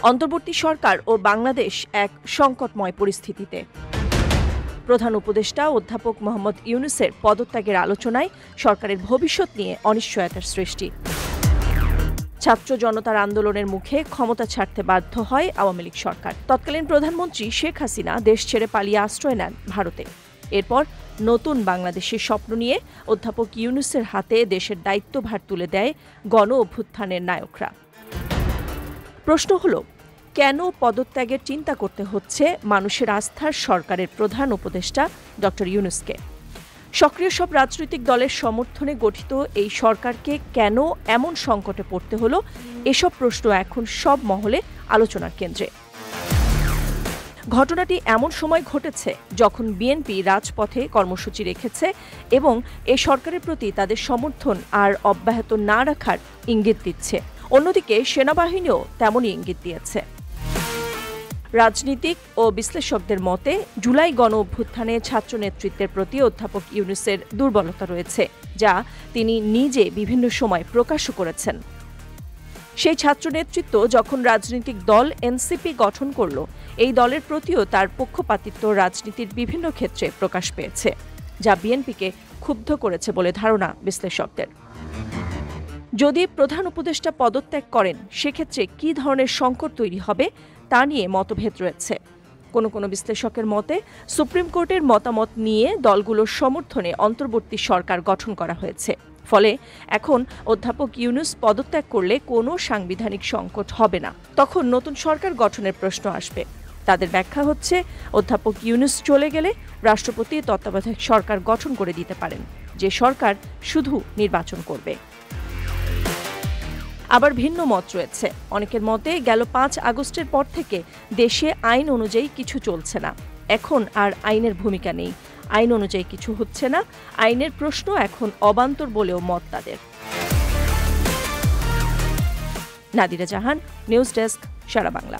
অন্তর্বর্তী সরকার ও বাংলাদেশ এক সংকটময় পরিস্থিতিতে। প্রধান উপদেষ্টা অধ্যাপক মোহাম্মদ ইউনূসের পদত্যাগের আলোচনায় সরকারের ভবিষ্যৎ নিয়ে অনিশ্চয়তার সৃষ্টি। ছাত্র জনতার আন্দোলনের মুখে ক্ষমতা ছাড়তে বাধ্য হয় আওয়ামী লীগ সরকার। তৎকালীন প্রধানমন্ত্রী শেখ হাসিনা দেশ ছেড়ে পালিয়ে আশ্রয় নেন ভারতে। এরপর নতুন বাংলাদেশের স্বপ্ন নিয়ে অধ্যাপক ইউনূসের হাতে দেশের দায়িত্বভার তুলে দেয় গণ অভ্যুত্থানের নায়করা। প্রশ্ন হলো, কেন পদত্যাগের চিন্তা করতে হচ্ছে মানুষের আস্থার সরকারের প্রধান উপদেষ্টা ডক্টর ইউনূসকে? সক্রিয় সব রাজনৈতিক দলের সমর্থনে গঠিত এই সরকারকে কেন এমন সংকটে পড়তে হলো, এসব প্রশ্ন এখন সব মহলে আলোচনার কেন্দ্রে। ঘটনাটি এমন সময় ঘটেছে যখন বিএনপি রাজপথে কর্মসূচি রেখেছে এবং এ সরকারের প্রতি তাদের সমর্থন আর অব্যাহত না রাখার ইঙ্গিত দিচ্ছে। অন্যদিকে সেনাবাহিনীও তেমনই ইঙ্গিত দিয়েছে। রাজনীতিক ও বিশ্লেষকদের মতে জুলাই গণ অভ্যুত্থানে ছাত্র নেতৃত্বের প্রতি অধ্যাপক ইউনূসের দুর্বলতা রয়েছে, যা তিনি নিজে বিভিন্ন সময় প্রকাশও করেছেন। সেই ছাত্র নেতৃত্ব যখন রাজনৈতিক দল এনসিপি গঠন করল, এই দলের প্রতিও তার পক্ষপাতিত্ব রাজনীতির বিভিন্ন ক্ষেত্রে প্রকাশ পেয়েছে, যা বিএনপিকে ক্ষুব্ধ করেছে বলে ধারণা বিশ্লেষকদের। যদি প্রধান উপদেষ্টা পদত্যাগ করেন, সেক্ষেত্রে কী ধরনের সংকট তৈরি হবে তা নিয়ে মতভেদ রয়েছে। কোনো বিশ্লেষকের মতে সুপ্রিম কোর্টের মতামত নিয়ে দলগুলোর সমর্থনে অন্তর্বর্তী সরকার গঠন করা হয়েছে। ফলে এখন অধ্যাপক ইউনূস পদত্যাগ করলে কোনো সাংবিধানিক সংকট হবে না। তখন নতুন সরকার গঠনের প্রশ্ন আসবে। তাদের ব্যাখ্যা হচ্ছে, অধ্যাপক ইউনূস চলে গেলে রাষ্ট্রপতি তত্ত্বাবধায়ক সরকার গঠন করে দিতে পারেন, যে সরকার শুধু নির্বাচন করবে। আবার ভিন্ন মত রয়েছে। অনেকের মতে গেল 5 আগস্টের পর থেকে দেশে আইন অনুযায়ী কিছু চলছে না। এখন আর আইনের ভূমিকা নেই, আইন অনুযায়ী কিছু হচ্ছে না, আইনের প্রশ্ন এখন অবান্তর বলেও মত তাদের। নাদিরা জাহান, নিউজ ডেস্ক, সারা বাংলা।